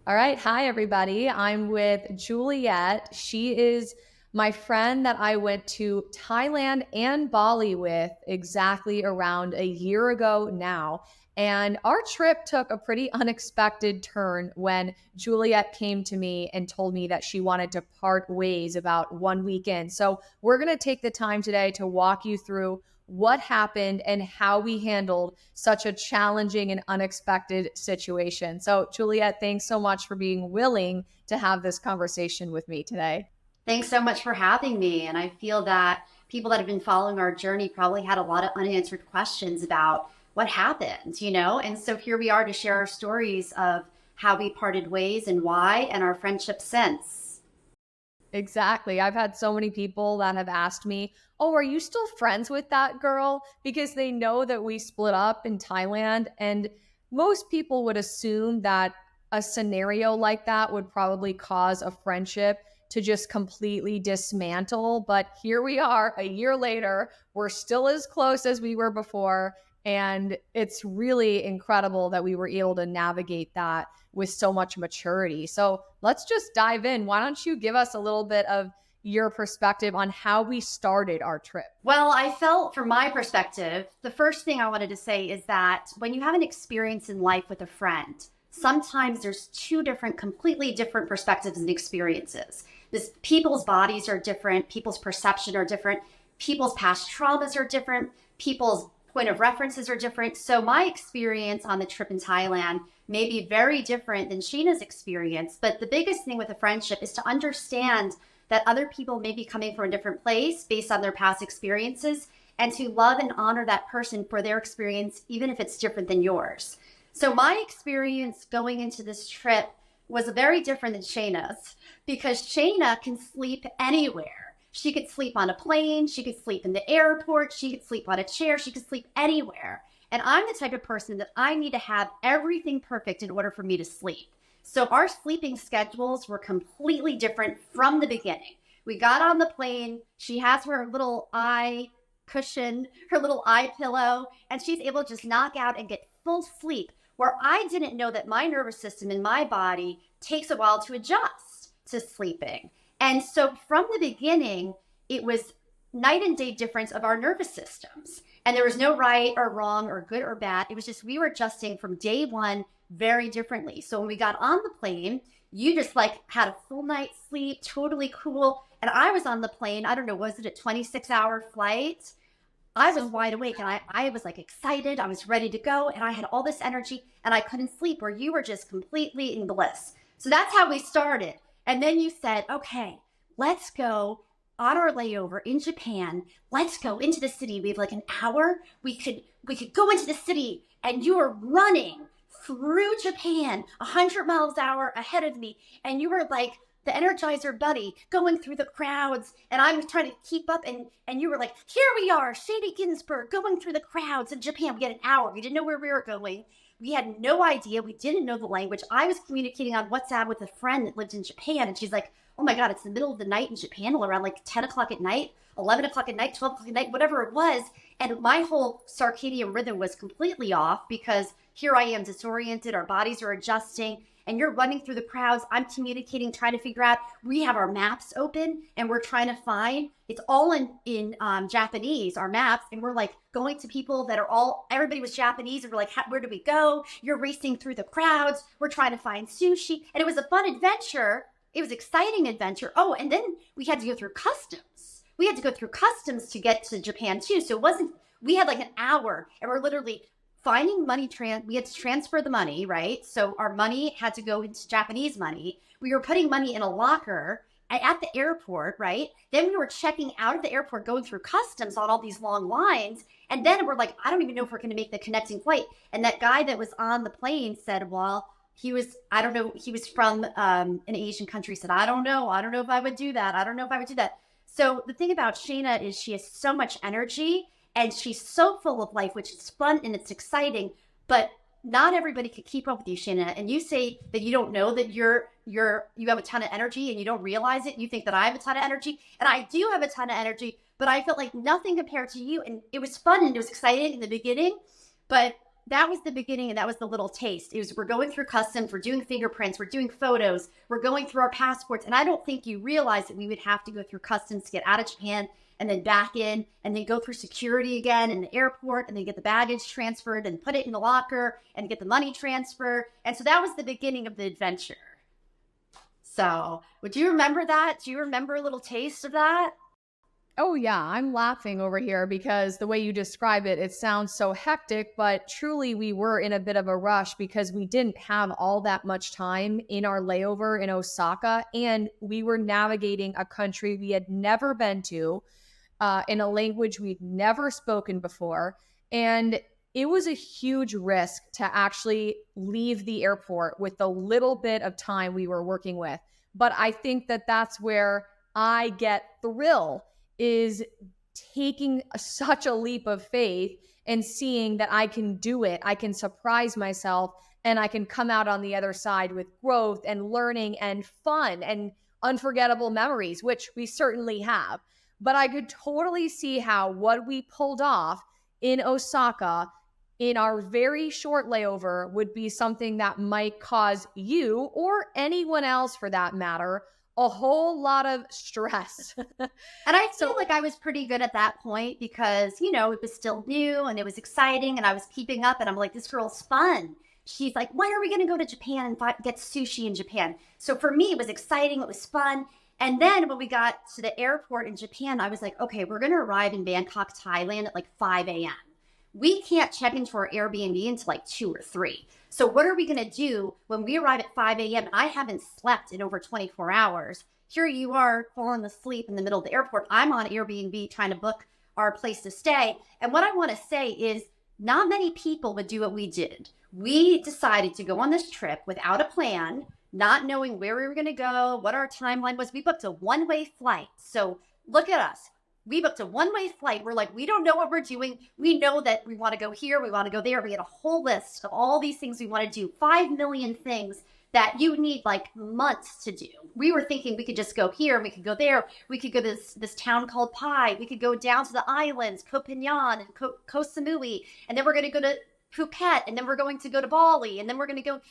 All right. Hi, everybody. I'm with Juliette. She is my friend that I went to Thailand and Bali with exactly around a year ago now. And our trip took a pretty unexpected turn when Juliette came to me and told me that she wanted to part ways about 1 weekend. So, we're going to take the time today to walk you through what happened and how we handled such a challenging and unexpected situation. So, Juliette, thanks so much for being willing to have this conversation with me today. Thanks so much for having me. And I feel that people that have been following our journey probably had a lot of unanswered questions about what happened, And so here we are to share our stories of how we parted ways and why, and our friendship since. Exactly. I've had so many people that have asked me, "Oh, are you still friends with that girl?" Because they know that we split up in Thailand. And most people would assume that a scenario like that would probably cause a friendship to just completely dismantle. But here we are a year later. We're still as close as we were before. And it's really incredible that we were able to navigate that with so much maturity. So let's just dive in. Why don't you give us a little bit of your perspective on how we started our trip? Well, I felt from my perspective, the first thing I wanted to say is that when you have an experience in life with a friend, sometimes there's two different, completely different perspectives and experiences. People's bodies are different, people's perception are different, people's past traumas are different, people's point of references are different. So my experience on the trip in Thailand may be very different than Sheena's experience. But the biggest thing with a friendship is to understand that other people may be coming from a different place based on their past experiences, and to love and honor that person for their experience, even if it's different than yours. So my experience going into this trip was very different than Shayna's, because Shayna can sleep anywhere. She could sleep on a plane, she could sleep in the airport, she could sleep on a chair, she could sleep anywhere. And I'm the type of person that I need to have everything perfect in order for me to sleep. So our sleeping schedules were completely different from the beginning. We got on the plane. She has her little eye cushion, her little eye pillow, and she's able to just knock out and get full sleep, where I didn't know that my nervous system in my body takes a while to adjust to sleeping. And so from the beginning, it was night and day difference of our nervous systems. And there was no right or wrong or good or bad. It was just we were adjusting from day one very differently. So when we got on the plane, you just like had a full night's sleep, totally cool. And I was on the plane, I don't know, was it a 26-hour flight? I was wide awake and I was like excited. I was ready to go and I had all this energy and I couldn't sleep, where you were just completely in bliss. So that's how we started. And then you said, okay, let's go on our layover in Japan. Let's go into the city. We have like an hour. We could go into the city, and you were running through Japan 100 miles an hour ahead of me. And you were like the Energizer Bunny going through the crowds. And I'm trying to keep up. And you were like, here we are, Shady Ginsburg, going through the crowds in Japan. We had an hour. We didn't know where we were going. We had no idea. We didn't know the language. I was communicating on WhatsApp with a friend that lived in Japan. And she's like, oh my God, it's the middle of the night in Japan, around like 10 o'clock at night, 11 o'clock at night, 12 o'clock at night, whatever it was. And my whole circadian rhythm was completely off, because here I am disoriented, our bodies are adjusting, and you're running through the crowds. I'm communicating, trying to figure out. We have our maps open and we're trying to find. It's all in Japanese, our maps, and we're like going to people that are all. Everybody was Japanese, and we're like, where do we go? You're racing through the crowds. We're trying to find sushi, and it was a fun adventure. It was exciting adventure. Oh, and then we had to go through customs. We had to go through customs to get to Japan too. So it wasn't. We had like an hour, and we're literally finding money. We had to transfer the money, right? So our money had to go into Japanese money. We were putting money in a locker at the airport, right? Then we were checking out of the airport, going through customs on all these long lines. And then we're like, I don't even know if we're going to make the connecting flight. And that guy that was on the plane said, well, he was, I don't know, he was from an Asian country, said, I don't know if I would do that. I don't know if I would do that. So the thing about Shayna is she has so much energy and she's so full of life, which is fun and it's exciting, but not everybody could keep up with you, Shayna. And you say that you don't know that you have a ton of energy and you don't realize it. You think that I have a ton of energy, and I do have a ton of energy, but I felt like nothing compared to you. And it was fun and it was exciting in the beginning, but that was the beginning, and that was the little taste. It was, we're going through customs, we're doing fingerprints, we're doing photos, we're going through our passports. And I don't think you realize that we would have to go through customs to get out of Japan and then back in and then go through security again in the airport and then get the baggage transferred and put it in the locker and get the money transfer. And so that was the beginning of the adventure. So would you remember that? Do you remember a little taste of that? Oh, yeah, I'm laughing over here because the way you describe it, it sounds so hectic, but truly we were in a bit of a rush because we didn't have all that much time in our layover in Osaka, and we were navigating a country we had never been to, in a language we'd never spoken before. And it was a huge risk to actually leave the airport with the little bit of time we were working with. But I think that that's where I get thrill is taking such a leap of faith and seeing that I can do it. I can surprise myself and I can come out on the other side with growth and learning and fun and unforgettable memories, which we certainly have. But I could totally see how what we pulled off in Osaka in our very short layover would be something that might cause you or anyone else for that matter a whole lot of stress. And I feel So, like I was pretty good at that point because, you know, it was still new and it was exciting and I was keeping up and I'm like, this girl's fun. She's like, when are we going to go to Japan and get sushi in Japan? So for me, it was exciting. It was fun. And then when we got to the airport in Japan, I was like, okay, we're going to arrive in Bangkok, Thailand at like 5 a.m. We can't check into our Airbnb until like 2 or 3. So what are we going to do when we arrive at 5 a.m.? I haven't slept in over 24 hours. Here you are falling asleep in the middle of the airport. I'm on Airbnb trying to book our place to stay. And what I want to say is not many people would do what we did. We decided to go on this trip without a plan, not knowing where we were going to go, what our timeline was. We booked a one-way flight. So look at us. We booked a one-way flight. We're like, we don't know what we're doing. We know that we want to go here. We want to go there. We had a whole list of all these things we want to do. 5 million things that you need like months to do. We were thinking we could just go here. We could go there. We could go to this town called Pai. We could go down to the islands, Koh Phangan and Koh Samui. And then we're going to go to Phuket. And then we're going to go to Bali. And then we're going to go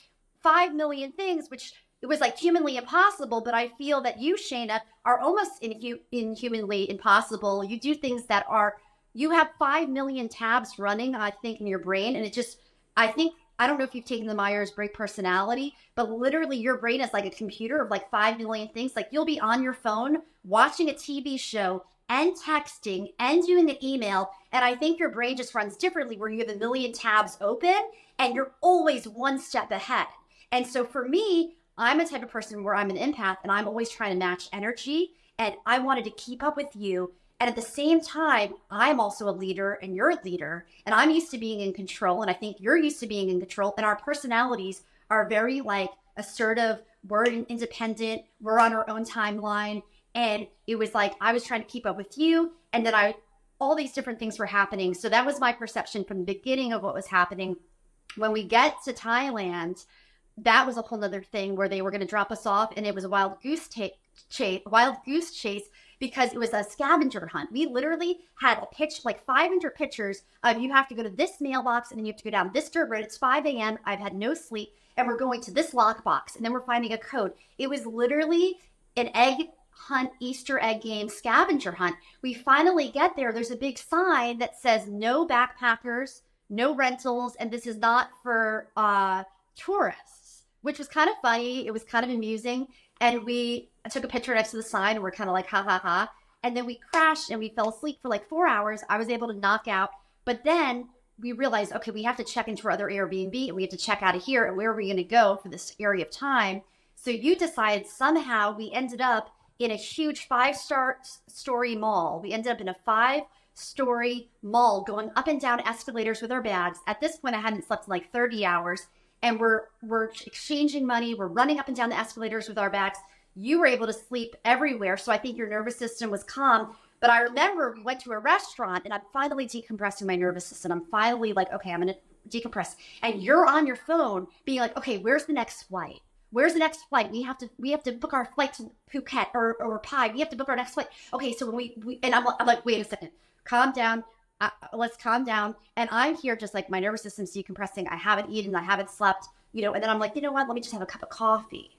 5 million things, which it was like humanly impossible, but I feel that you, Shayna, are almost inhumanly impossible. You do things that are, you have 5 million tabs running, I think, in your brain. And it just, I don't know if you've taken the Myers-Briggs personality, but literally your brain is like a computer of like 5 million things. Like you'll be on your phone watching a TV show and texting and doing an email. And I think your brain just runs differently where you have a million tabs open and you're always one step ahead. And so for me, I'm a type of person where I'm an empath and I'm always trying to match energy and I wanted to keep up with you. And at the same time, I'm also a leader and you're a leader and I'm used to being in control. And I think you're used to being in control and our personalities are very like assertive. We're independent. We're on our own timeline. And it was like, I was trying to keep up with you. And then all these different things were happening. So that was my perception from the beginning of what was happening. When we get to Thailand, that was a whole other thing where they were going to drop us off and it was a wild goose chase because it was a scavenger hunt. We literally had a pitch, like 500 pictures of you have to go to this mailbox and then you have to go down this dirt road. It's 5 a.m. I've had no sleep and we're going to this lockbox and then we're finding a code. It was literally an egg hunt, Easter egg game scavenger hunt. We finally get there. There's a big sign that says no backpackers, no rentals, and this is not for tourists, which was kind of funny. It was kind of amusing. And I took a picture next to the sign and we're kind of like, ha, ha, ha. And then we crashed and we fell asleep for like 4 hours. I was able to knock out. But then we realized, okay, we have to check into our other Airbnb and we have to check out of here. And where are we going to go for this area of time? So you decide somehow we ended up in a huge 5-star story mall. We ended up in a 5-story mall going up and down escalators with our bags. At this point, I hadn't slept in like 30 hours. And we're exchanging money. We're running up and down the escalators with our bags. You were able to sleep everywhere. So I think your nervous system was calm. But I remember we went to a restaurant and I'm finally decompressing my nervous system. I'm finally like, okay, I'm going to decompress. And you're on your phone being like, okay, where's the next flight? Where's the next flight? We have to book our flight to Phuket or Pai. We have to book our next flight. Okay, so when we and I'm like, wait a second, calm down. let's calm down. And I'm here just like my nervous system's decompressing. I haven't eaten, I haven't slept, and then I'm like, you know what, let me just have a cup of coffee.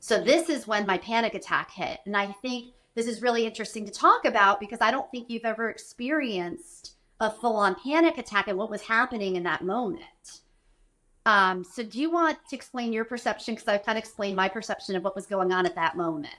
So this is when my panic attack hit. And I think this is really interesting to talk about because I don't think you've ever experienced a full-on panic attack and what was happening in that moment. So do you want to explain your perception? Because I've kind of explained my perception of what was going on at that moment.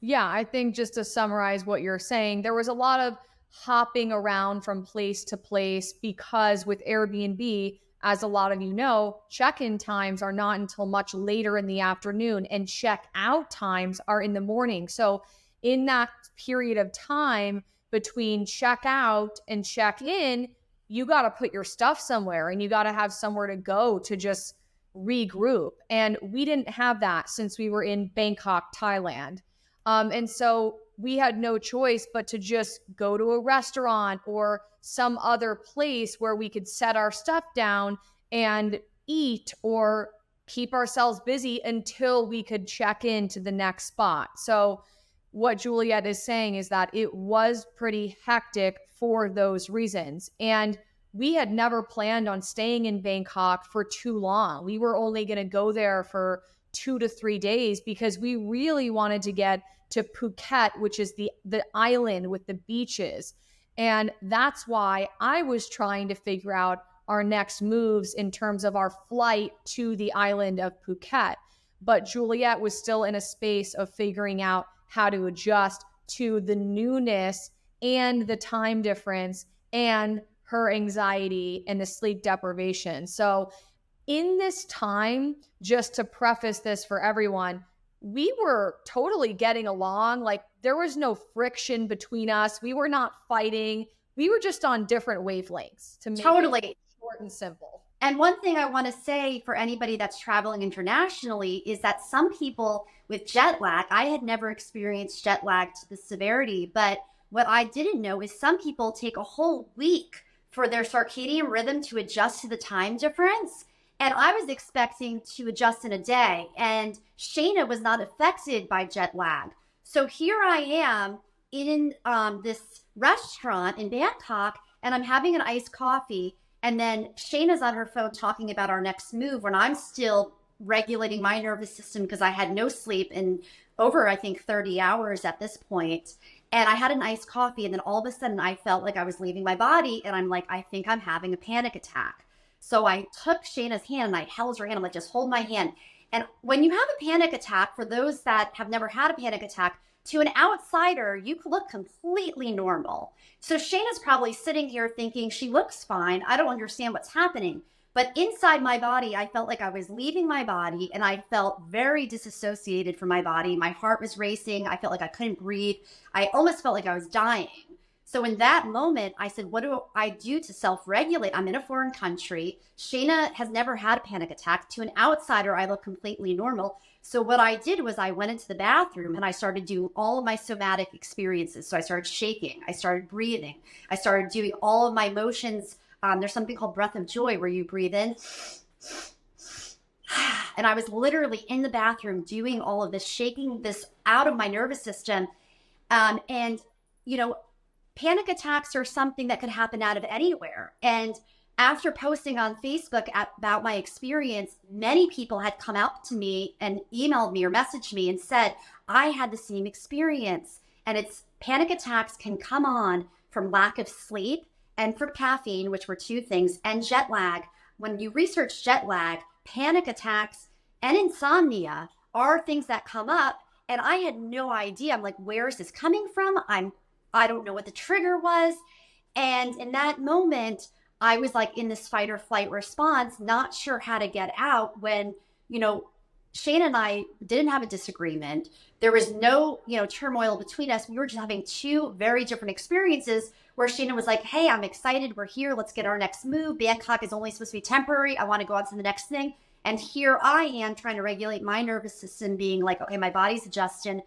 Yeah, I think just to summarize what you're saying, there was a lot of hopping around from place to place because with Airbnb, as a lot of you know, check in times are not until much later in the afternoon and check out times are in the morning. So, in that period of time between check out and check in, you got to put your stuff somewhere and you got to have somewhere to go to just regroup. And we didn't have that since we were in Bangkok, Thailand. And so we had no choice but to just go to a restaurant or some other place where we could set our stuff down and eat or keep ourselves busy until we could check into the next spot. So, what Juliette is saying is that it was pretty hectic for those reasons. And we had never planned on staying in Bangkok for too long. We were only going to go there for 2 to 3 days because we really wanted to get to Phuket, which is the island with the beaches. And that's why I was trying to figure out our next moves in terms of our flight to the island of Phuket. But Juliette was still in a space of figuring out how to adjust to the newness and the time difference and her anxiety and the sleep deprivation. So in this time, just to preface this for everyone, we were totally getting along. Like there was no friction between us. We were not fighting. We were just on different wavelengths to make it Totally. short and simple. And one thing I want to say for anybody that's traveling internationally is that some people with jet lag, I had never experienced jet lag to the severity, but what I didn't know is some people take a whole week for their circadian rhythm to adjust to the time difference. And I was expecting to adjust in a day, and Shayna was not affected by jet lag. So here I am in this restaurant in Bangkok, and I'm having an iced coffee. And then Shayna's on her phone talking about our next move when I'm still regulating my nervous system because I had no sleep in over, I think, 30 hours at this point. And I had an iced coffee, and then all of a sudden I felt like I was leaving my body, and I'm like, I think I'm having a panic attack. So I took Shayna's hand and I held her hand. I'm like, just hold my hand. And when you have a panic attack, for those that have never had a panic attack, to an outsider, you look completely normal. So Shayna's probably sitting here thinking she looks fine. I don't understand what's happening. But inside my body, I felt like I was leaving my body and I felt very disassociated from my body. My heart was racing. I felt like I couldn't breathe. I almost felt like I was dying. So in that moment, I said, what do I do to self-regulate? I'm in a foreign country. Shayna has never had a panic attack. To an outsider, I look completely normal. So what I did was I went into the bathroom and I started doing all of my somatic experiences. So I started shaking. I started breathing. I started doing all of my motions. There's something called breath of joy where you breathe in. And I was literally in the bathroom doing all of this, shaking this out of my nervous system. And, panic attacks are something that could happen out of anywhere. And after posting on Facebook about my experience, many people had come out to me and emailed me or messaged me and said, I had the same experience. And it's panic attacks can come on from lack of sleep and from caffeine, which were two things, and jet lag. When you research jet lag, panic attacks and insomnia are things that come up. And I had no idea. I'm like, where is this coming from? I don't know what the trigger was. And in that moment, I was like in this fight or flight response, not sure how to get out when, Shane and I didn't have a disagreement. There was no, turmoil between us. We were just having two very different experiences where Shayna was like, hey, I'm excited. We're here. Let's get our next move. Bangkok is only supposed to be temporary. I want to go on to the next thing. And here I am trying to regulate my nervous system, being like, okay, my body's adjusting.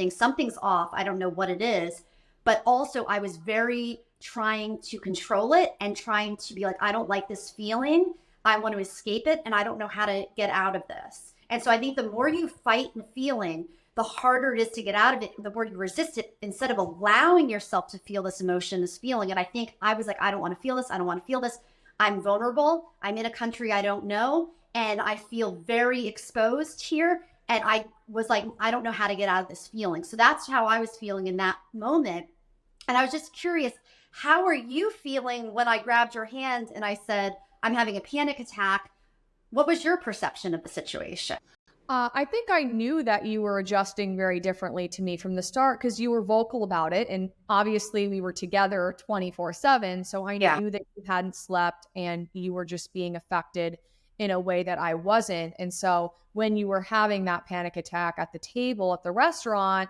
Something's off. I don't know what it is. But also I was very trying to control it and trying to be like, I don't like this feeling. I want to escape it. And I don't know how to get out of this. And so I think the more you fight the feeling, the harder it is to get out of it, the more you resist it instead of allowing yourself to feel this emotion, this feeling. And I think I was like, I don't want to feel this. I don't want to feel this. I'm vulnerable. I'm in a country I don't know. And I feel very exposed here. And I was like, I don't know how to get out of this feeling. So that's how I was feeling in that moment. And I was just curious, how are you feeling when I grabbed your hand and I said, I'm having a panic attack? What was your perception of the situation? I think I knew that you were adjusting very differently to me from the start because you were vocal about it. And obviously, we were together 24/7. So I Yeah. knew that you hadn't slept and you were just being affected in a way that I wasn't. And so when you were having that panic attack at the table at the restaurant,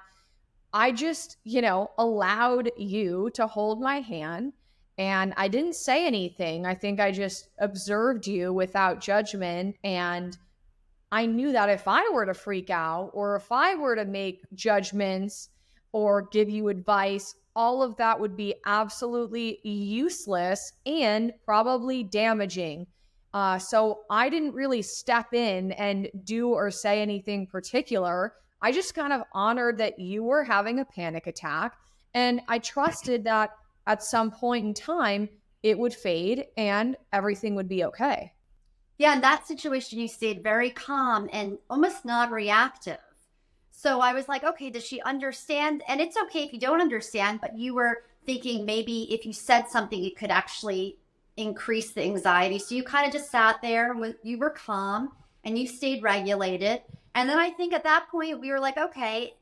I just, allowed you to hold my hand and I didn't say anything. I think I just observed you without judgment. And I knew that if I were to freak out or if I were to make judgments or give you advice, all of that would be absolutely useless and probably damaging. So I didn't really step in and do or say anything particular. I just kind of honored that you were having a panic attack. And I trusted that at some point in time, it would fade and everything would be okay. Yeah, in that situation, you stayed very calm and almost non reactive. So I was like, okay, does she understand? And it's okay if you don't understand, but you were thinking maybe if you said something, it could actually increase the anxiety. So you kind of just sat there with, you were calm and you stayed regulated. And then I think at that point, we were like, okay,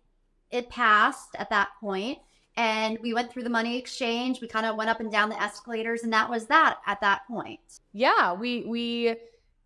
it passed at that point. And we went through the money exchange. We kind of went up and down the escalators, and that was that at that point. Yeah, we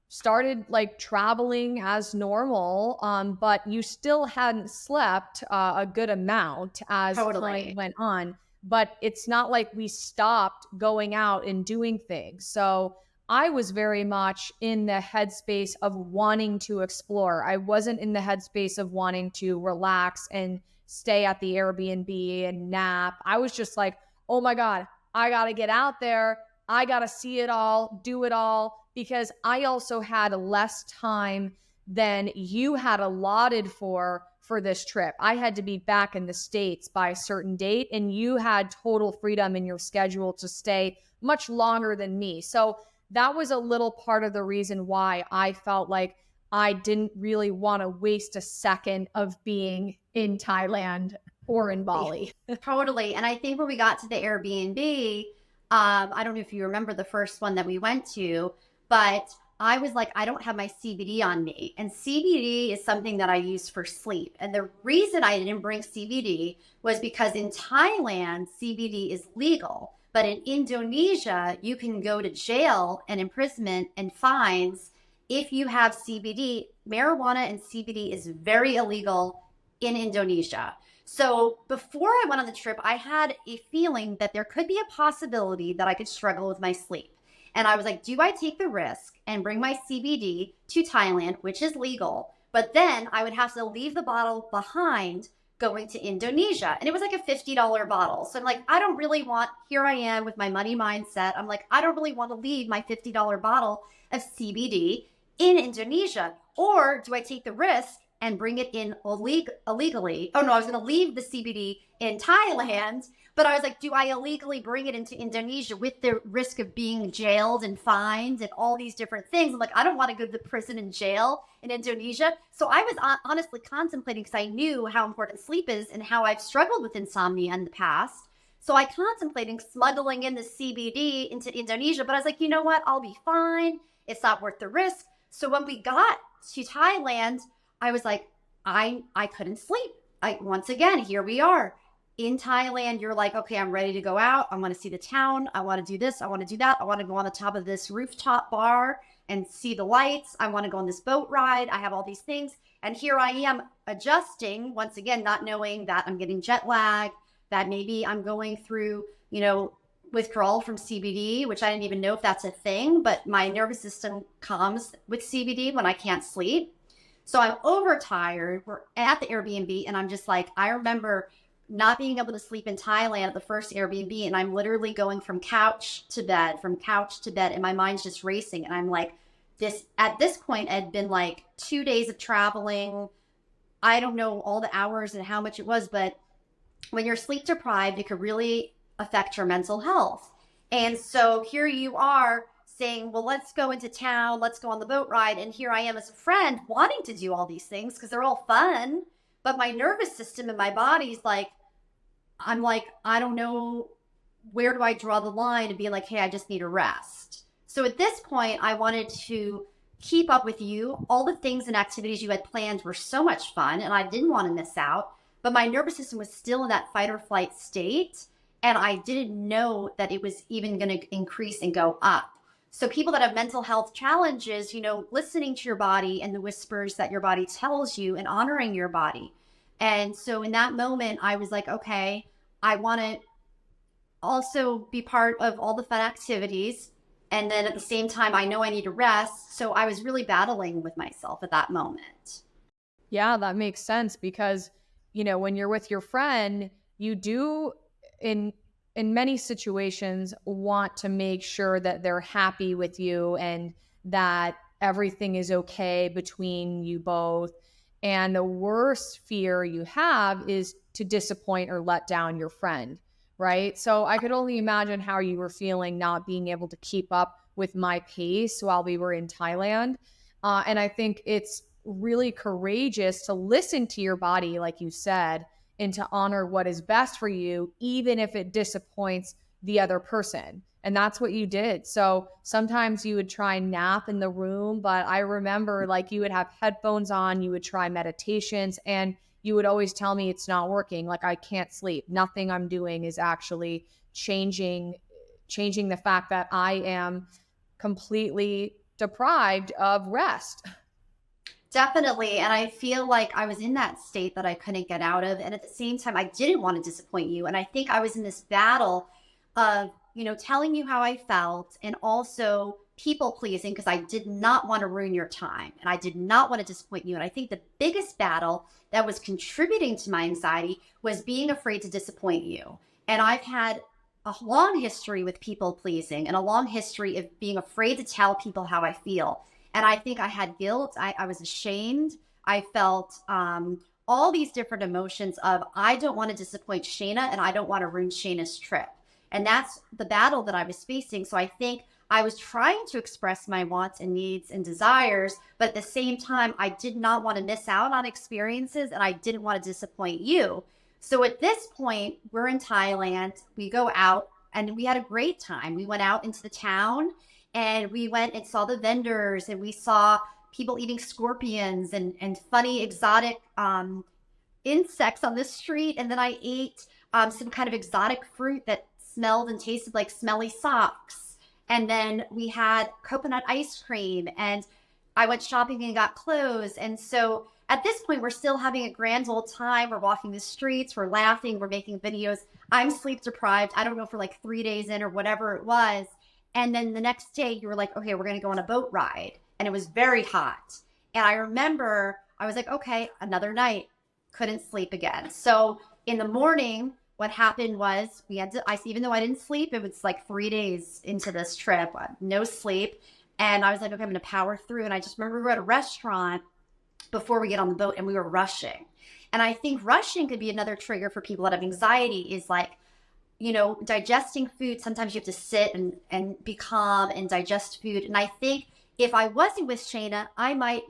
started like traveling as normal, but you still hadn't slept a good amount as time Totally. went on. But it's not like we stopped going out and doing things. So I was very much in the headspace of wanting to explore. I wasn't in the headspace of wanting to relax and stay at the Airbnb and nap. I was just like, oh my God, I got to get out there. I got to see it all, do it all, because I also had less time than you had allotted for this trip. I had to be back in the States by a certain date, and you had total freedom in your schedule to stay much longer than me. So that was a little part of the reason why I felt like I didn't really want to waste a second of being in Thailand or in Bali. Totally. And I think when we got to the Airbnb, I don't know if you remember the first one that we went to, but I was like, I don't have my CBD on me. And CBD is something that I use for sleep. And the reason I didn't bring CBD was because in Thailand, CBD is legal. But in Indonesia, you can go to jail and imprisonment and fines if you have CBD. Marijuana and CBD is very illegal in Indonesia. So before I went on the trip, I had a feeling that there could be a possibility that I could struggle with my sleep. And I was like, do I take the risk and bring my CBD to Thailand, which is legal? But then I would have to leave the bottle behind going to Indonesia. And it was like a $50 bottle. So I'm like, I don't really want, here I am with my money mindset. I'm like, I don't really want to leave my $50 bottle of CBD in Indonesia. Or do I take the risk and bring it in illegally? Oh no, I was going to leave the CBD in Thailand, but I was like, do I illegally bring it into Indonesia with the risk of being jailed and fined and all these different things? I'm like, I don't want to go to prison and jail in Indonesia. So I was honestly contemplating, because I knew how important sleep is and how I've struggled with insomnia in the past. So I contemplating smuggling in the CBD into Indonesia, but I was like, you know what? I'll be fine. It's not worth the risk. So when we got to Thailand, I was like, I couldn't sleep. Once again, here we are in Thailand. You're like, okay, I'm ready to go out. I want to see the town. I want to do this. I want to do that. I want to go on the top of this rooftop bar and see the lights. I want to go on this boat ride. I have all these things. And here I am adjusting, once again, not knowing that I'm getting jet lag, that maybe I'm going through, withdrawal from CBD, which I didn't even know if that's a thing, but my nervous system calms with CBD when I can't sleep. So I'm overtired. We're at the Airbnb, and I'm just like, I remember not being able to sleep in Thailand at the first Airbnb, and I'm literally going from couch to bed, and my mind's just racing. And I'm like, this at this point had been like 2 days of traveling. I don't know all the hours and how much it was, but when you're sleep deprived, it could really affect your mental health. And so here you are saying, well, let's go into town, let's go on the boat ride. And here I am as a friend wanting to do all these things because they're all fun. But my nervous system and my body's like, I'm like, I don't know, where do I draw the line and be like, hey, I just need a rest. So at this point, I wanted to keep up with you. All the things and activities you had planned were so much fun, and I didn't want to miss out. But my nervous system was still in that fight or flight state, and I didn't know that it was even going to increase and go up. So people that have mental health challenges, listening to your body and the whispers that your body tells you and honoring your body. And so in that moment, I was like, okay, I want to also be part of all the fun activities. And then at the same time, I know I need to rest. So I was really battling with myself at that moment. Yeah, that makes sense because, when you're with your friend, you do in in many situations want to make sure that they're happy with you and that everything is okay between you both. And the worst fear you have is to disappoint or let down your friend, right? So I could only imagine how you were feeling not being able to keep up with my pace while we were in Thailand. And I think it's really courageous to listen to your body, like you said, and to honor what is best for you, even if it disappoints the other person. And that's what you did. So sometimes you would try and nap in the room, but I remember like you would have headphones on, you would try meditations, and you would always tell me it's not working. Like I can't sleep. Nothing I'm doing is actually changing the fact that I am completely deprived of rest. Definitely. And I feel like I was in that state that I couldn't get out of. And at the same time, I didn't want to disappoint you. And I think I was in this battle of, telling you how I felt and also people pleasing because I did not want to ruin your time and I did not want to disappoint you. And I think the biggest battle that was contributing to my anxiety was being afraid to disappoint you. And I've had a long history with people pleasing and a long history of being afraid to tell people how I feel. And I think I had guilt. I was ashamed. I felt all these different emotions of I don't want to disappoint Shayna and I don't want to ruin Shayna's trip. And that's the battle that I was facing. So I think I was trying to express my wants and needs and desires, but at the same time, I did not want to miss out on experiences and I didn't want to disappoint you. So at this point, we're in Thailand. We go out and we had a great time. We went out into the town and we went and saw the vendors and we saw people eating scorpions and funny exotic insects on the street. And then I ate some kind of exotic fruit that smelled and tasted like smelly socks. And then we had coconut ice cream and I went shopping and got clothes. And so at this point, we're still having a grand old time. We're walking the streets, we're laughing, we're making videos. I'm sleep deprived. I don't know, for like 3 days in or whatever it was. And then the next day you were like, okay, we're going to go on a boat ride. And it was very hot. And I remember I was like, okay, another night, couldn't sleep again. So in the morning, what happened was even though I didn't sleep, it was like 3 days into this trip, no sleep. And I was like, okay, I'm going to power through. And I just remember we were at a restaurant before we get on the boat and we were rushing. And I think rushing could be another trigger for people that have anxiety is like, digesting food. Sometimes you have to sit and be calm and digest food. And I think if I wasn't with Shayna, I might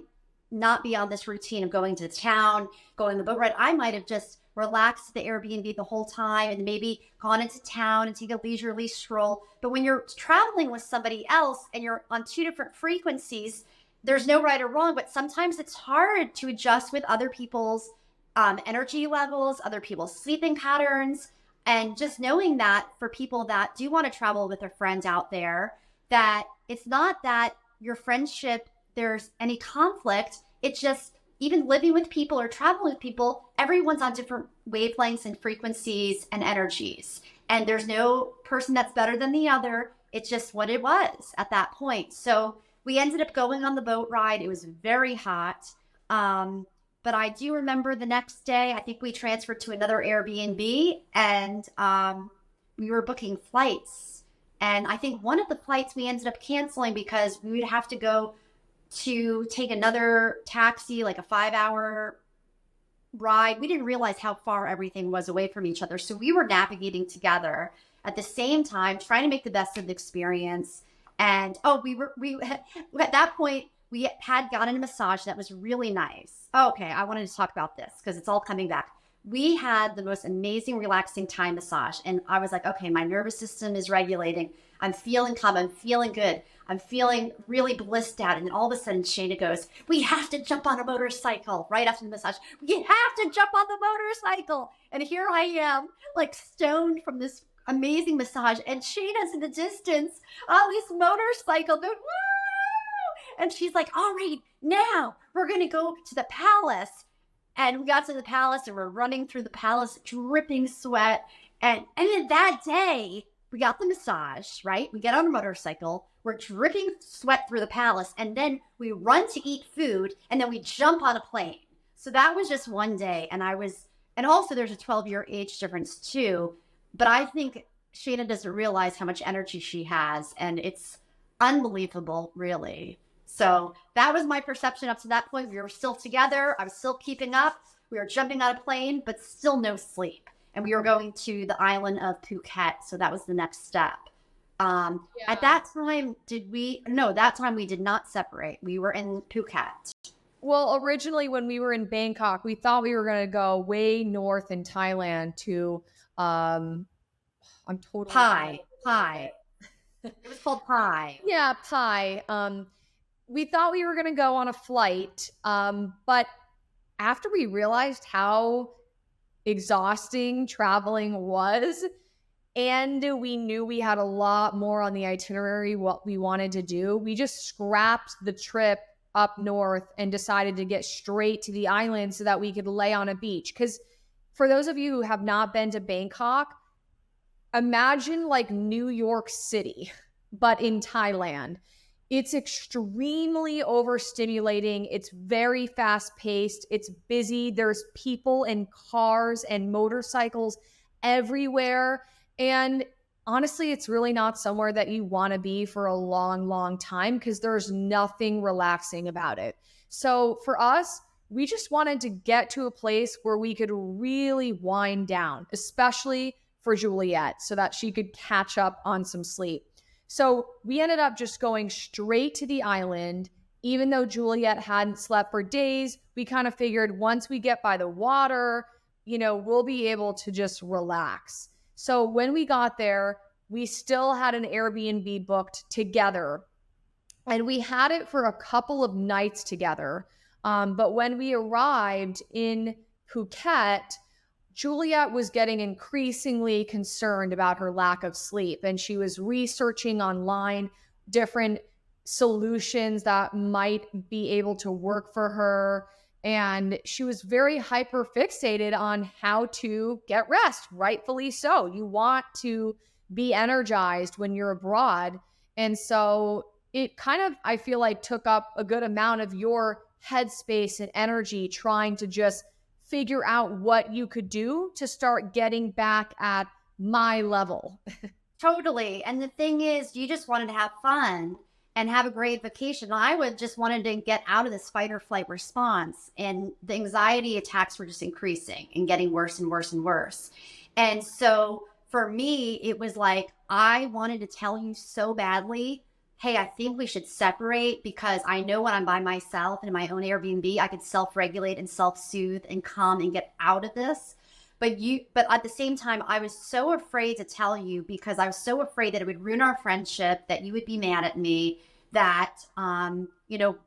not be on this routine of going to town, going on the boat ride. I might have just relaxed at the Airbnb the whole time and maybe gone into town and take a leisurely stroll. But when you're traveling with somebody else and you're on two different frequencies, there's no right or wrong, but sometimes it's hard to adjust with other people's energy levels, other people's sleeping patterns. And just knowing that for people that do want to travel with their friends out there, that it's not that your friendship, there's any conflict. It's just even living with people or traveling with people, everyone's on different wavelengths and frequencies and energies. And there's no person that's better than the other. It's just what it was at that point. So we ended up going on the boat ride. It was very hot. But I do remember the next day, I think we transferred to another Airbnb and we were booking flights. And I think one of the flights we ended up canceling because we would have to go to take another taxi, like a 5 hour ride. We didn't realize how far everything was away from each other. So we were navigating together at the same time, trying to make the best of the experience. And we at that point, we had gotten a massage that was really nice. Okay, I wanted to talk about this because it's all coming back. We had the most amazing, relaxing Thai massage. And I was like, okay, my nervous system is regulating. I'm feeling calm. I'm feeling good. I'm feeling really blissed out. And then all of a sudden, Shayna goes, we have to jump on a motorcycle right after the massage. We have to jump on the motorcycle. And here I am, like stoned from this amazing massage. And Shayna's in the distance on this motorcycle going, woo! And she's like, all right, now we're going to go to the palace. And we got to the palace and we're running through the palace, dripping sweat. And then that day, we got the massage, right? We get on a motorcycle, we're dripping sweat through the palace, and then we run to eat food, and then we jump on a plane. So that was just one day. And also there's a 12-year age difference too. But I think Shayna doesn't realize how much energy she has, and it's unbelievable, really. So that was my perception up to that point. We were still together. I was still keeping up. We were jumping on a plane, but still no sleep. And we were going to the island of Phuket. So that was the next step. At that time, that time we did not separate. We were in Phuket. Well, originally when we were in Bangkok, we thought we were going to go way north in Thailand to, I'm totally Pai. It was called Pai. Yeah, Pai. We thought we were going to go on a flight, but after we realized how exhausting traveling was, and we knew we had a lot more on the itinerary, what we wanted to do, we just scrapped the trip up north and decided to get straight to the island so that we could lay on a beach. Because for those of you who have not been to Bangkok, imagine like New York City, but in Thailand. It's extremely overstimulating. It's very fast paced. It's busy. There's people and cars and motorcycles everywhere. And honestly, it's really not somewhere that you want to be for a long, long time because there's nothing relaxing about it. So for us, we just wanted to get to a place where we could really wind down, especially for Juliette, so that she could catch up on some sleep. So we ended up just going straight to the island. Even though Juliette hadn't slept for days, we kind of figured once we get by the water, we'll be able to just relax. So when we got there, we still had an Airbnb booked together. And we had it for a couple of nights together. But when we arrived in Phuket, Juliette was getting increasingly concerned about her lack of sleep, and she was researching online different solutions that might be able to work for her. And she was very hyper fixated on how to get rest, rightfully so. You want to be energized when you're abroad. And so it kind of, I feel like, took up a good amount of your headspace and energy trying to just figure out what you could do to start getting back at my level. Totally. And the thing is, you just wanted to have fun and have a great vacation. I would just wanted to get out of this fight or flight response. And the anxiety attacks were just increasing and getting worse and worse and worse. And so for me, it was like, I wanted to tell you so badly, hey, I think we should separate because I know when I'm by myself in my own Airbnb, I could self-regulate and self-soothe and calm and get out of this. But at the same time, I was so afraid to tell you because I was so afraid that it would ruin our friendship, that you would be mad at me, that,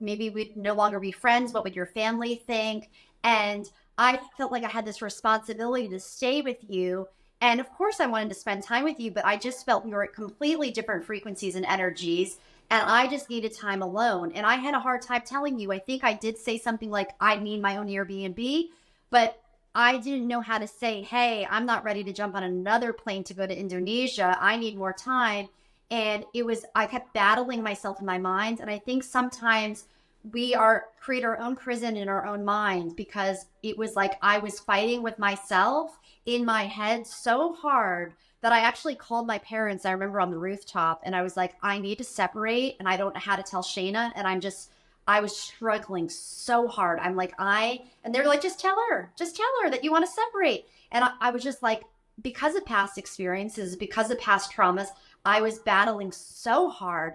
maybe we'd no longer be friends. What would your family think? And I felt like I had this responsibility to stay with you. And of course I wanted to spend time with you, but I just felt we were at completely different frequencies and energies. And I just needed time alone. And I had a hard time telling you. I think I did say something like, I need my own Airbnb, but I didn't know how to say, hey, I'm not ready to jump on another plane to go to Indonesia. I need more time. And I kept battling myself in my mind. And I think sometimes we create our own prison in our own mind because it was like I was fighting with myself in my head so hard that I actually called my parents. I remember on the rooftop and I was like, I need to separate and I don't know how to tell Shayna. And I was struggling so hard. And they're like, just tell her that you want to separate. And I was just like, because of past experiences, because of past traumas, I was battling so hard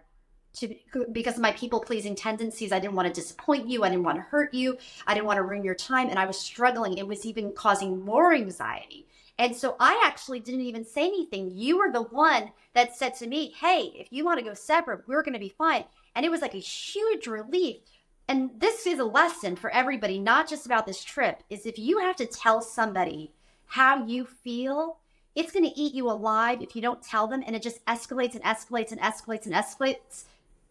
to because of my people pleasing tendencies. I didn't want to disappoint you. I didn't want to hurt you. I didn't want to ruin your time. And I was struggling. It was even causing more anxiety. And so I actually didn't even say anything. You were the one that said to me, hey, if you want to go separate, we're going to be fine. And it was like a huge relief. And this is a lesson for everybody, not just about this trip, is if you have to tell somebody how you feel, it's going to eat you alive if you don't tell them. And it just escalates and escalates and escalates and escalates.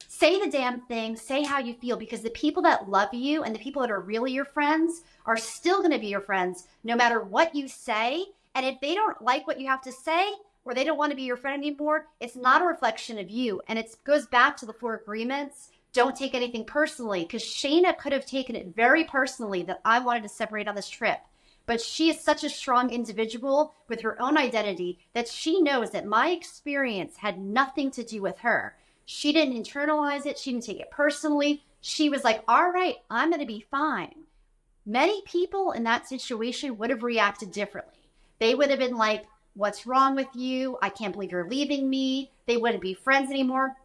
Say the damn thing, say how you feel, because the people that love you and the people that are really your friends are still going to be your friends no matter what you say. And if they don't like what you have to say or they don't want to be your friend anymore, it's not a reflection of you. And it goes back to the 4 agreements. Don't take anything personally, because Shayna could have taken it very personally that I wanted to separate on this trip. But she is such a strong individual with her own identity that she knows that my experience had nothing to do with her. She didn't internalize it. She didn't take it personally. She was like, all right, I'm going to be fine. Many people in that situation would have reacted differently. They would have been like, what's wrong with you? I can't believe you're leaving me. They wouldn't be friends anymore.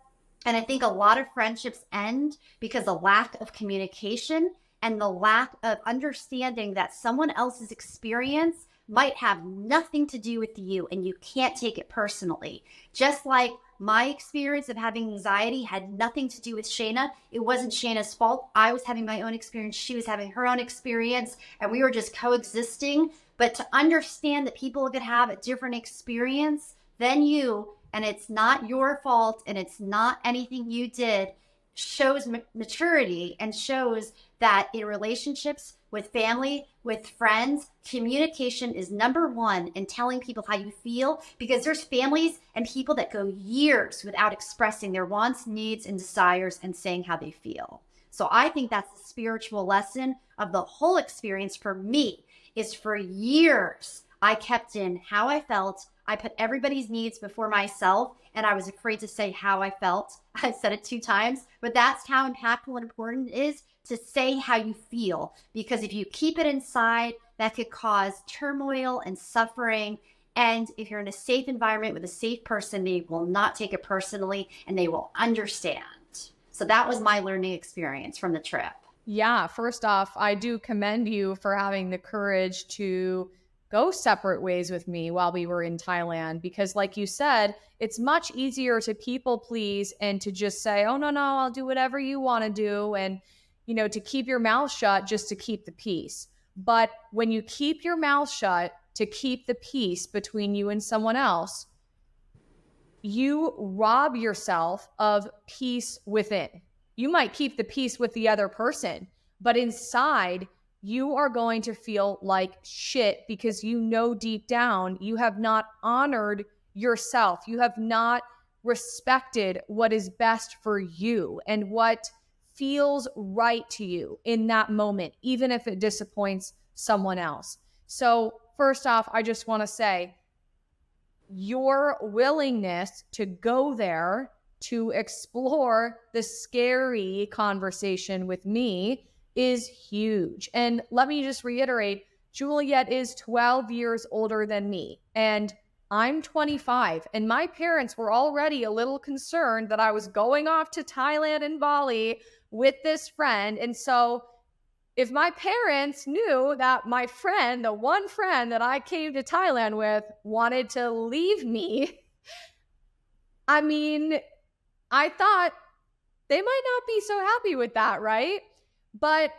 And I think a lot of friendships end because of lack of communication and the lack of understanding that someone else's experience might have nothing to do with you and you can't take it personally. Just like my experience of having anxiety had nothing to do with Shayna. It wasn't Shayna's fault. I was having my own experience. She was having her own experience, and we were just coexisting. But to understand that people could have a different experience than you, and it's not your fault, and it's not anything you did, shows maturity and shows that in relationships, with family, with friends, communication is number one in telling people how you feel, because there's families and people that go years without expressing their wants, needs, and desires and saying how they feel. So I think that's the spiritual lesson of the whole experience for me, is for years I kept in how I felt. I put everybody's needs before myself, and I was afraid to say how I felt. I said it 2 times, but that's how impactful and important it is to say how you feel, because if you keep it inside, that could cause turmoil and suffering. And if you're in a safe environment with a safe person, they will not take it personally and they will understand. So that was my learning experience from the trip. Yeah, first off, I do commend you for having the courage to go separate ways with me while we were in Thailand, because like you said, it's much easier to people please and to just say, "Oh no, I'll do whatever you want to do," and to keep your mouth shut just to keep the peace. But when you keep your mouth shut to keep the peace between you and someone else, you rob yourself of peace within. You might keep the peace with the other person, but inside, you are going to feel like shit because deep down you have not honored yourself. You have not respected what is best for you and what feels right to you in that moment, even if it disappoints someone else. So, first off, I just want to say your willingness to go there to explore the scary conversation with me is huge. And let me just reiterate, Juliette is 12 years older than me, and I'm 25, and my parents were already a little concerned that I was going off to Thailand and Bali with this friend. And so if my parents knew that my friend, the one friend that I came to Thailand with, wanted to leave me, I mean, I thought they might not be so happy with that, right? But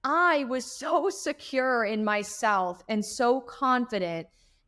I was so secure in myself and so confident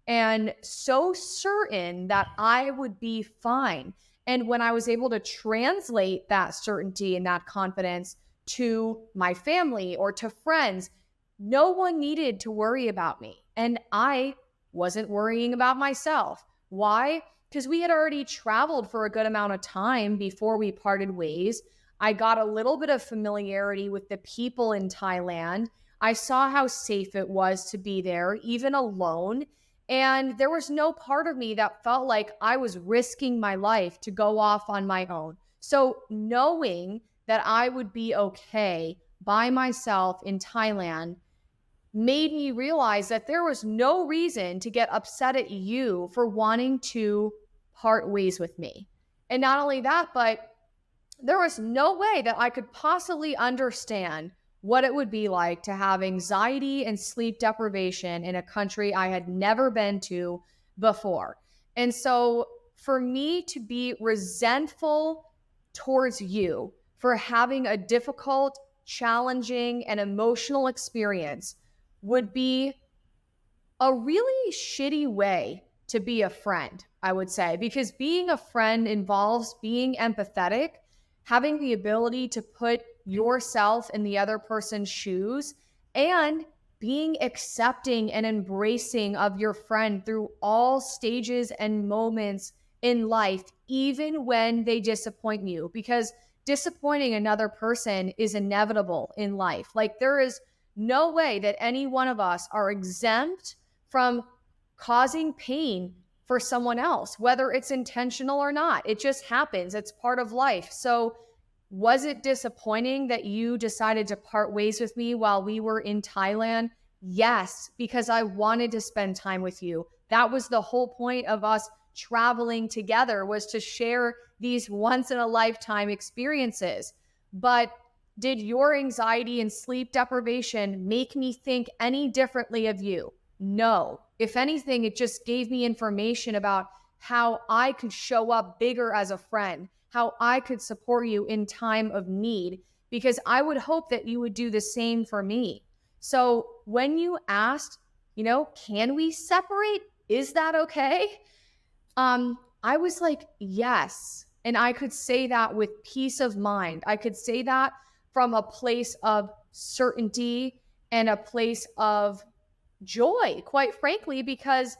and so certain that I would be fine. And when I was able to translate that certainty and that confidence to my family or to friends, no one needed to worry about me. And I wasn't worrying about myself. Why? Because we had already traveled for a good amount of time before we parted ways. I got a little bit of familiarity with the people in Thailand. I saw how safe it was to be there, even alone. And there was no part of me that felt like I was risking my life to go off on my own. So knowing that I would be okay by myself in Thailand made me realize that there was no reason to get upset at you for wanting to part ways with me. And not only that, but there was no way that I could possibly understand what it would be like to have anxiety and sleep deprivation in a country I had never been to before. And so for me to be resentful towards you for having a difficult, challenging, and emotional experience would be a really shitty way to be a friend, I would say, because being a friend involves being empathetic, having the ability to put yourself in the other person's shoes, and being accepting and embracing of your friend through all stages and moments in life, even when they disappoint you, because disappointing another person is inevitable in life. Like, there is no way that any one of us are exempt from causing pain for someone else, whether it's intentional or not. It just happens. It's part of life. So, was it disappointing that you decided to part ways with me while we were in Thailand? Yes, because I wanted to spend time with you. That was the whole point of us traveling together, was to share these once in a lifetime experiences. But did your anxiety and sleep deprivation make me think any differently of you? No. If anything, it just gave me information about how I could show up bigger as a friend, how I could support you in time of need, because I would hope that you would do the same for me. So when you asked, can we separate? Is that okay? I was like, yes. And I could say that with peace of mind. I could say that from a place of certainty and a place of joy, quite frankly, because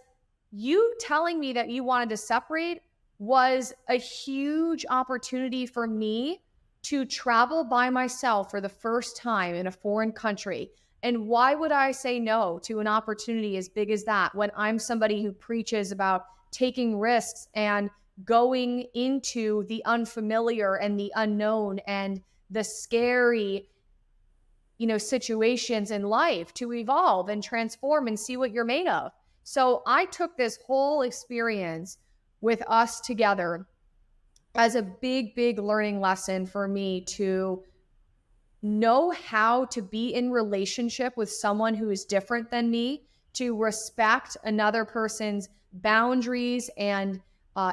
you telling me that you wanted to separate was a huge opportunity for me to travel by myself for the first time in a foreign country. And why would I say no to an opportunity as big as that when I'm somebody who preaches about taking risks and going into the unfamiliar and the unknown and the scary situations in life to evolve and transform and see what you're made of. So I took this whole experience with us together as a big, big learning lesson for me to know how to be in relationship with someone who is different than me, to respect another person's boundaries and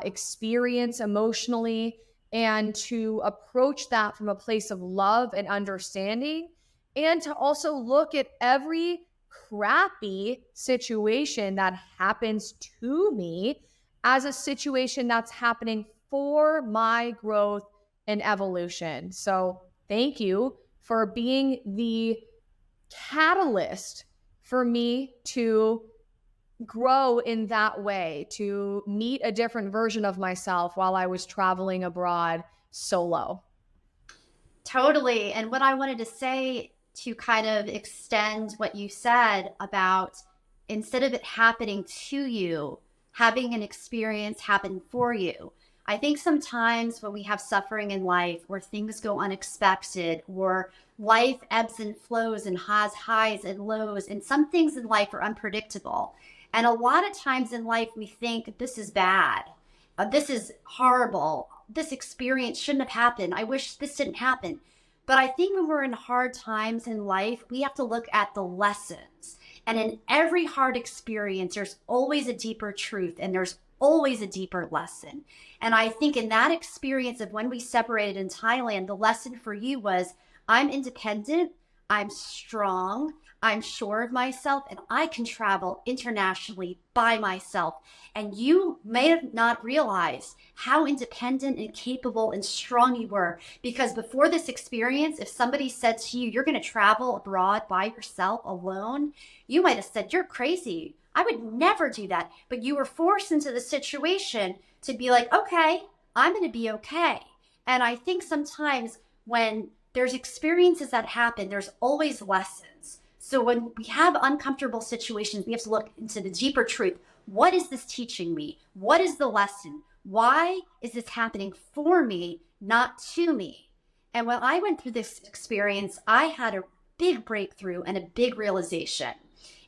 experience emotionally, and to approach that from a place of love and understanding, and to also look at every crappy situation that happens to me as a situation that's happening for my growth and evolution. So thank you for being the catalyst for me to grow in that way, to meet a different version of myself while I was traveling abroad solo. Totally. And what I wanted to say to kind of extend what you said about, instead of it happening to you, having an experience happen for you. I think sometimes when we have suffering in life, or things go unexpected, or life ebbs and flows and has highs and lows, and some things in life are unpredictable. And a lot of times in life, we think this is bad. This is horrible. This experience shouldn't have happened. I wish this didn't happen. But I think when we're in hard times in life, we have to look at the lessons. And in every hard experience, there's always a deeper truth, and there's always a deeper lesson. And I think in that experience of when we separated in Thailand, the lesson for you was, I'm independent, I'm strong, I'm sure of myself, and I can travel internationally by myself. And you may have not realized how independent and capable and strong you were, because before this experience, if somebody said to you, you're going to travel abroad by yourself alone, you might have said, you're crazy. I would never do that. But you were forced into the situation to be like, okay, I'm going to be okay. And I think sometimes when there's experiences that happen, there's always lessons. So when we have uncomfortable situations, we have to look into the deeper truth. What is this teaching me? What is the lesson? Why is this happening for me, not to me? And when I went through this experience, I had a big breakthrough and a big realization.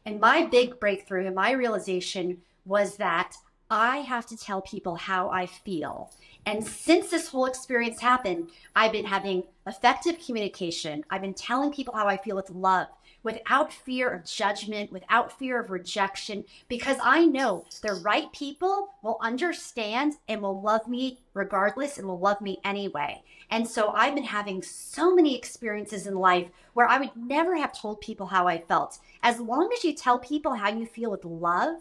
And my big breakthrough and my realization was that I have to tell people how I feel. And since this whole experience happened, I've been having effective communication. I've been telling people how I feel with love, without fear of judgment, without fear of rejection, because I know the right people will understand and will love me regardless and will love me anyway. And so I've been having so many experiences in life where I would never have told people how I felt. As long as you tell people how you feel with love,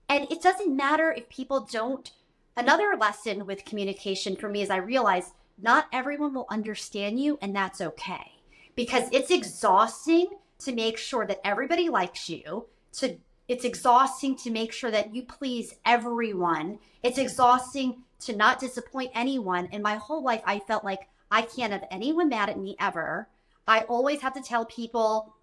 and it doesn't matter if people don't. Another lesson with communication for me is I realize not everyone will understand you, and that's okay. Because it's exhausting to make sure that everybody likes you, it's exhausting to make sure that you please everyone. It's exhausting to not disappoint anyone. And my whole life, I felt like I can't have anyone mad at me ever. I always have to tell people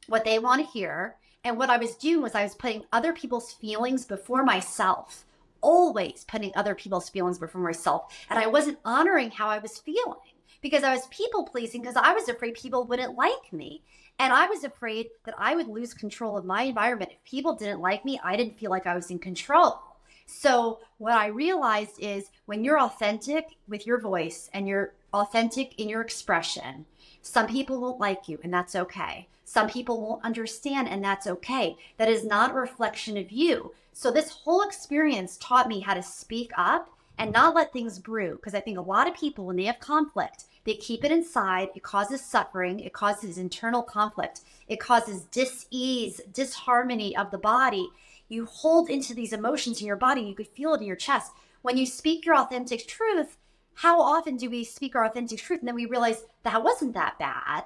what they want to hear. And what I was doing was I was putting other people's feelings before myself, always putting other people's feelings before myself. And I wasn't honoring how I was feeling because I was people pleasing because I was afraid people wouldn't like me. And I was afraid that I would lose control of my environment. If people didn't like me, I didn't feel like I was in control. So what I realized is when you're authentic with your voice and you're authentic in your expression, some people won't like you, and that's okay. Some people won't understand, and that's okay. That is not a reflection of you. So this whole experience taught me how to speak up and not let things brew. Because I think a lot of people, when they have conflict, they keep it inside. It causes suffering. It causes internal conflict. It causes dis-ease, disharmony of the body. You hold into these emotions in your body. You could feel it in your chest. When you speak your authentic truth, how often do we speak our authentic truth and then we realize that wasn't that bad?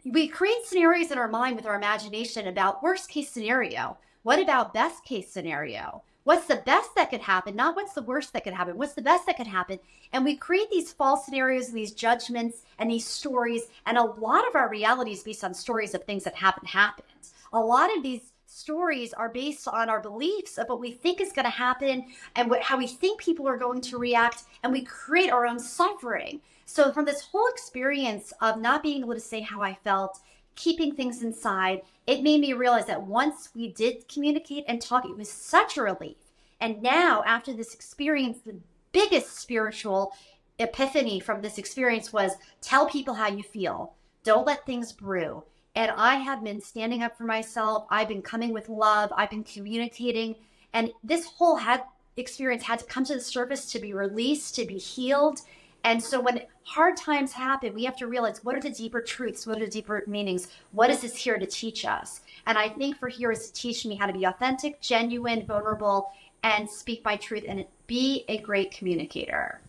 We create scenarios in our mind with our imagination about worst case scenario. What about best case scenario? What's the best that could happen? Not what's the worst that could happen. What's the best that could happen? And we create these false scenarios and these judgments and these stories. And a lot of our reality is based on stories of things that haven't happened. A lot of these stories are based on our beliefs of what we think is going to happen and how we think people are going to react. And we create our own suffering. So from this whole experience of not being able to say how I felt, keeping things inside, it made me realize that once we did communicate and talk, it was such a relief. And now after this experience, the biggest spiritual epiphany from this experience was tell people how you feel. Don't let things brew. And I have been standing up for myself. I've been coming with love. I've been communicating. And this whole experience had to come to the surface to be released, to be healed. And so when hard times happen, we have to realize what are the deeper truths? What are the deeper meanings? What is this here to teach us? And I think for here is to teach me how to be authentic, genuine, vulnerable, and speak my truth and be a great communicator.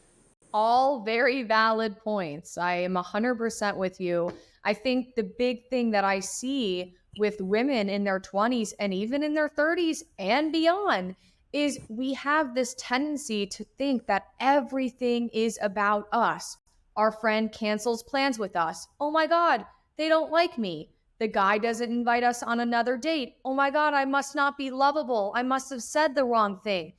All very valid points. I am 100% with you. I think the big thing that I see with women in their 20s and even in their 30s and beyond is we have this tendency to think that everything is about us. Our friend cancels plans with us. Oh my God, they don't like me. The guy doesn't invite us on another date. Oh my God, I must not be lovable. I must have said the wrong thing.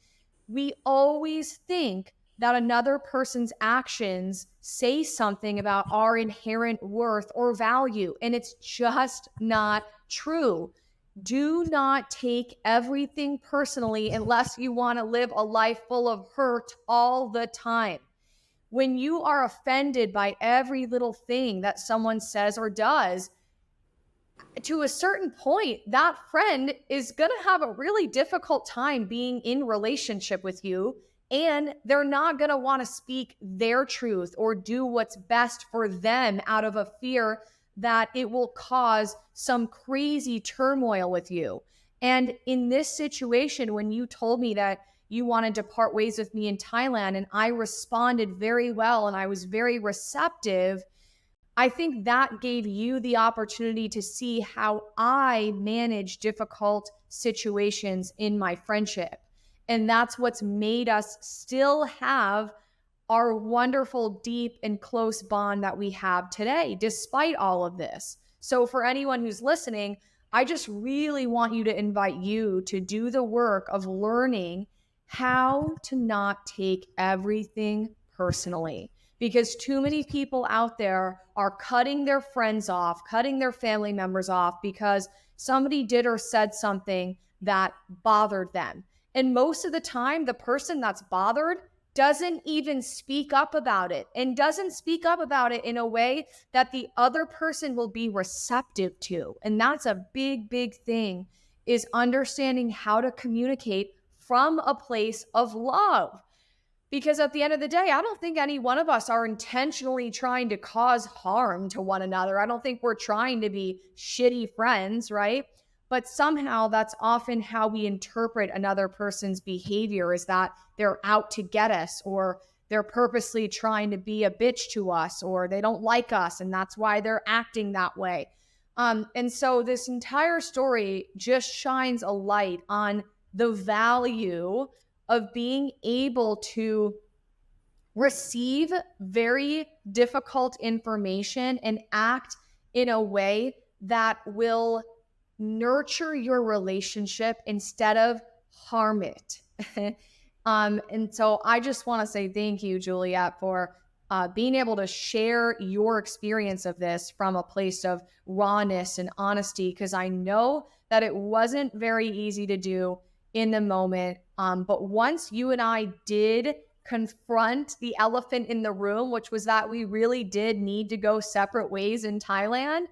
We always think that another person's actions say something about our inherent worth or value, and it's just not true. Do not take everything personally unless you want to live a life full of hurt all the time. When you are offended by every little thing that someone says or does, to a certain point, that friend is going to have a really difficult time being in relationship with you, and they're not going to want to speak their truth or do what's best for them out of a fear that it will cause some crazy turmoil with you. And in this situation, when you told me that you wanted to part ways with me in Thailand, and I responded very well and I was very receptive, I think that gave you the opportunity to see how I manage difficult situations in my friendship. And that's what's made us still have our wonderful, deep, and close bond that we have today, despite all of this. So for anyone who's listening, I just really want you to invite you to do the work of learning how to not take everything personally. because too many people out there are cutting their friends off, cutting their family members off because somebody did or said something that bothered them. And most of the time, the person that's bothered doesn't even speak up about it, and doesn't speak up about it in a way that the other person will be receptive to. And that's a big, big thing, is understanding how to communicate from a place of love. Because at the end of the day, I don't think any one of us are intentionally trying to cause harm to one another. I don't think we're trying to be shitty friends, right? But somehow that's often how we interpret another person's behavior, is that they're out to get us, or they're purposely trying to be a bitch to us, or they don't like us and that's why they're acting that way. And so this entire story just shines a light on the value of being able to receive very difficult information and act in a way that will nurture your relationship instead of harm it. And so I just want to say thank you, Juliette, for being able to share your experience of this from a place of rawness and honesty, because I know that it wasn't very easy to do in the moment. But once you and I did confront the elephant in the room, which was that we really did need to go separate ways in Thailand,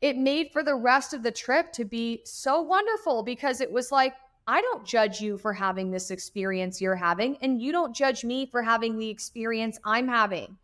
it made for the rest of the trip to be so wonderful, because it was like, I don't judge you for having this experience you're having, and you don't judge me for having the experience I'm having.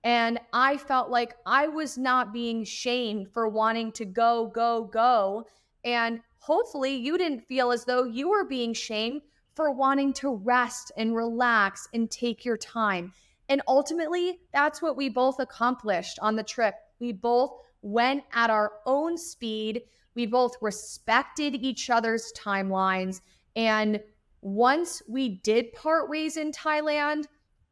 And I felt like I was not being shamed for wanting to go, go, go. And hopefully you didn't feel as though you were being shamed for wanting to rest and relax and take your time. And ultimately, that's what we both accomplished on the trip. We both went at our own speed. We both respected each other's timelines. And once we did part ways in Thailand,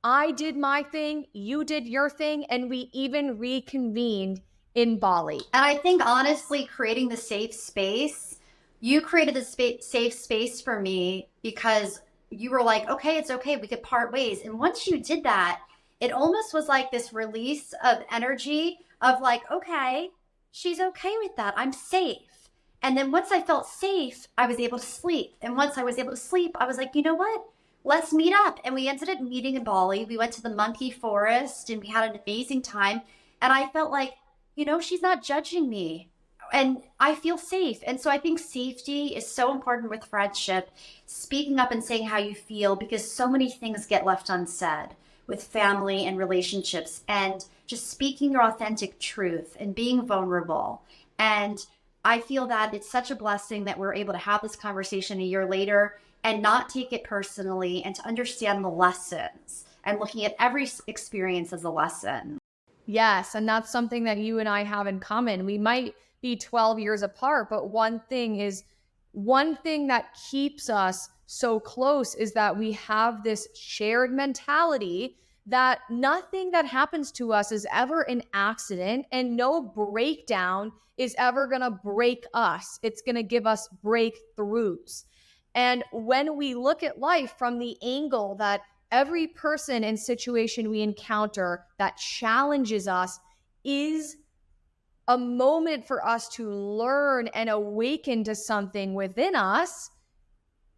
I did my thing, you did your thing, and we even reconvened in Bali. And I think honestly, creating the safe space, you created the safe space for me because you were like, okay, it's okay, we could part ways. And once you did that, it almost was like this release of energy of like, okay, she's okay with that. I'm safe. And then once I felt safe, I was able to sleep. And once I was able to sleep, I was like, you know what? Let's meet up. And we ended up meeting in Bali. We went to the monkey forest and we had an amazing time. And I felt like, you know, she's not judging me and I feel safe. And so I think safety is so important with friendship, speaking up and saying how you feel, because so many things get left unsaid with family and relationships, and just speaking your authentic truth and being vulnerable. And I feel that it's such a blessing that we're able to have this conversation a year later and not take it personally, and to understand the lessons and looking at every experience as a lesson. Yes, and that's something that you and I have in common. We might be 12 years apart, but one thing that keeps us so close is that we have this shared mentality that nothing that happens to us is ever an accident, and no breakdown is ever going to break us. It's going to give us breakthroughs. And when we look at life from the angle that every person and situation we encounter that challenges us is a moment for us to learn and awaken to something within us,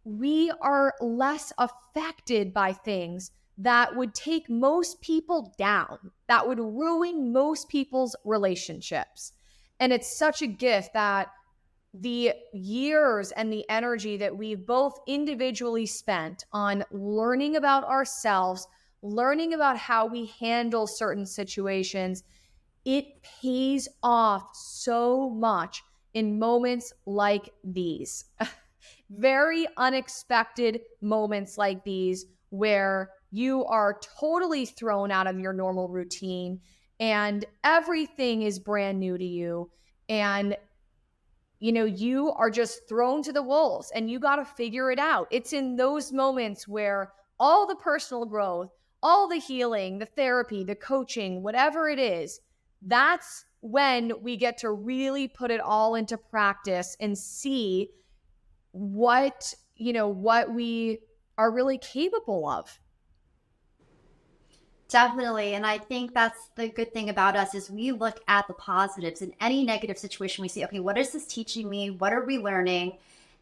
we are less affected by things that would take most people down, that would ruin most people's relationships. And it's such a gift that the years and the energy that we've both individually spent on learning about ourselves, learning about how we handle certain situations, it pays off so much in moments like these. Very unexpected moments like these, where you are totally thrown out of your normal routine and everything is brand new to you. And you are just thrown to the wolves and you got to figure it out. It's in those moments where all the personal growth, all the healing, the therapy, the coaching, whatever it is, that's when we get to really put it all into practice and see what we are really capable of. Definitely. And I think that's the good thing about us is we look at the positives in any negative situation. We say, okay, what is this teaching me? What are we learning?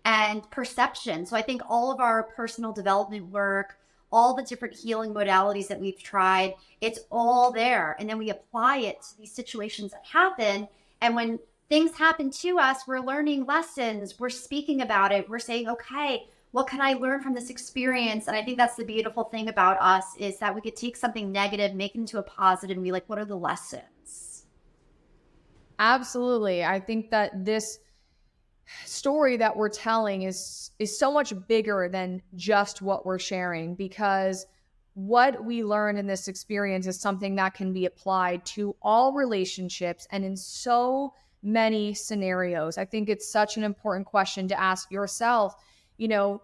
And perception. So I think all of our personal development work, all the different healing modalities that we've tried, it's all there. And then we apply it to these situations that happen. And when things happen to us, we're learning lessons, we're speaking about it, we're saying, okay, what can I learn from this experience? And I think that's the beautiful thing about us is that we could take something negative, make it into a positive, and be like, what are the lessons? Absolutely. I think that this story that we're telling is so much bigger than just what we're sharing, because what we learn in this experience is something that can be applied to all relationships and in so many scenarios. I think it's such an important question to ask yourself, you know,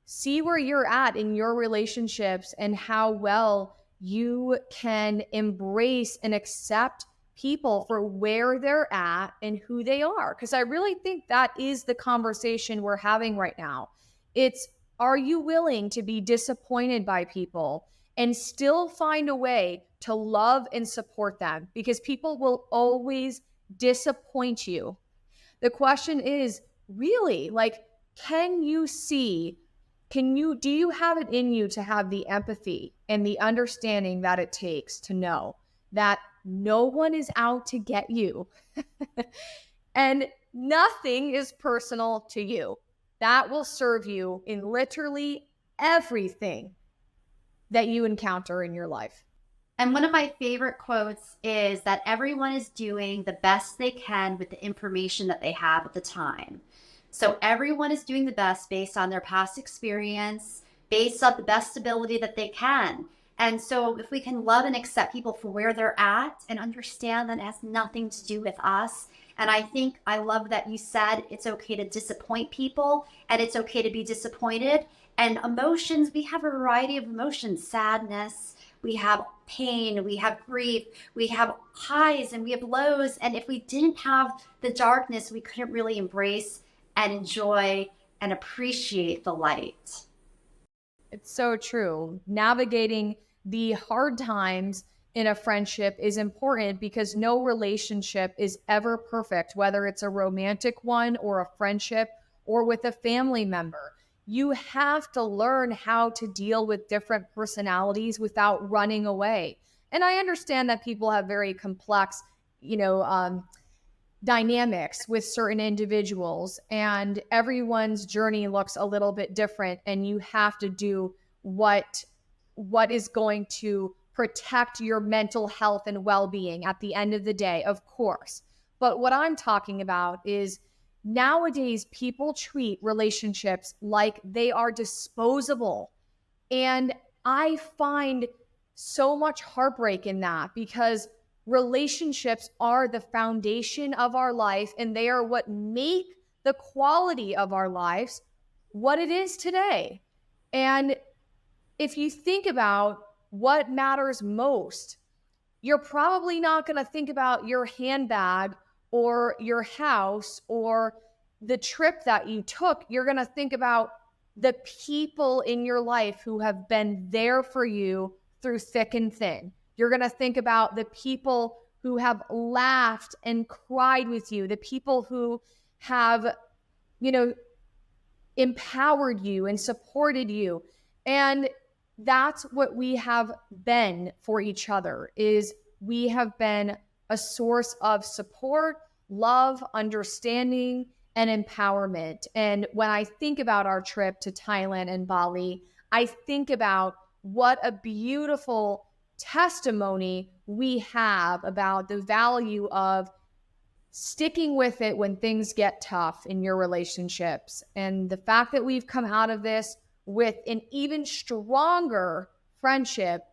see where you're at in your relationships and how well you can embrace and accept people for where they're at and who they are. Because I really think that is the conversation we're having right now. It's, are you willing to be disappointed by people and still find a way to love and support them? Because people will always disappoint you. The question is really like, can you see, do you have it in you to have the empathy and the understanding that it takes to know that no one is out to get you and nothing is personal to you? That will serve you in literally everything that you encounter in your life. And one of my favorite quotes is that everyone is doing the best they can with the information that they have at the time. So everyone is doing the best based on their past experience, based on the best ability that they can. And so if we can love and accept people for where they're at and understand that it has nothing to do with us. And I think I love that you said it's okay to disappoint people and it's okay to be disappointed. And emotions, we have a variety of emotions, sadness, we have pain, we have grief, we have highs and we have lows. And if we didn't have the darkness, we couldn't really embrace and enjoy and appreciate the light. It's so true. Navigating the hard times in a friendship is important because no relationship is ever perfect, whether it's a romantic one or a friendship or with a family member. You have to learn how to deal with different personalities without running away. And I understand that people have very complex, you know, dynamics with certain individuals, and everyone's journey looks a little bit different, and you have to do what is going to protect your mental health and well-being at the end of the day, of course. But what I'm talking about is nowadays people treat relationships like they are disposable, and I find so much heartbreak in that, because relationships are the foundation of our life and they are what make the quality of our lives what it is today. And if you think about what matters most, you're probably not going to think about your handbag or your house or the trip that you took. You're going to think about the people in your life who have been there for you through thick and thin. You're going to think about the people who have laughed and cried with you, the people who have, you know, empowered you and supported you. And that's what we have been for each other, is we have been a source of support, love, understanding, and empowerment. And when I think about our trip to Thailand and Bali, I think about what a beautiful testimony we have about the value of sticking with it when things get tough in your relationships. And the fact that we've come out of this with an even stronger friendship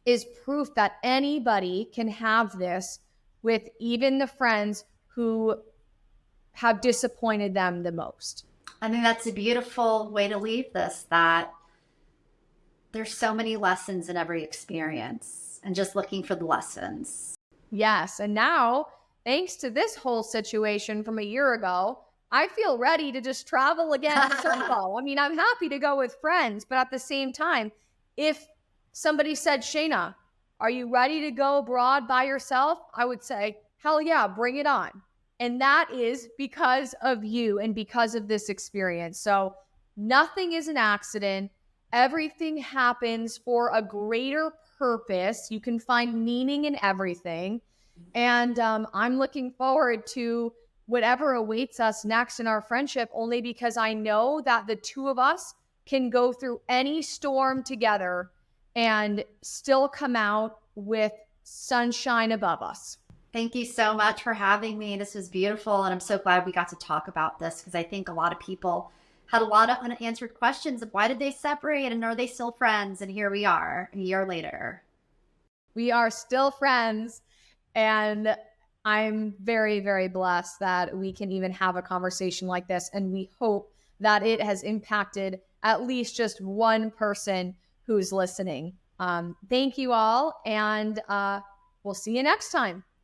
is proof that anybody can have this with even the friends who have disappointed them the most. I think that's a beautiful way to leave this, that there's so many lessons in every experience and just looking for the lessons. Yes. And now, thanks to this whole situation from a year ago, I feel ready to just travel again solo. I mean, I'm happy to go with friends, but at the same time, if somebody said, Shayna, Are you ready to go abroad by yourself? I would say, hell yeah, bring it on. And that is because of you and because of this experience. So nothing is an accident. Everything happens for a greater purpose. You can find meaning in everything. And I'm looking forward to whatever awaits us next in our friendship, only because I know that the two of us can go through any storm together and still come out with sunshine above us. Thank you so much for having me. This was beautiful. And I'm so glad we got to talk about this because I think a lot of people had a lot of unanswered questions of why did they separate and are they still friends? And here we are a year later. We are still friends. And I'm very, very blessed that we can even have a conversation like this. And we hope that it has impacted at least just one person who's listening. Thank you all. And we'll see you next time.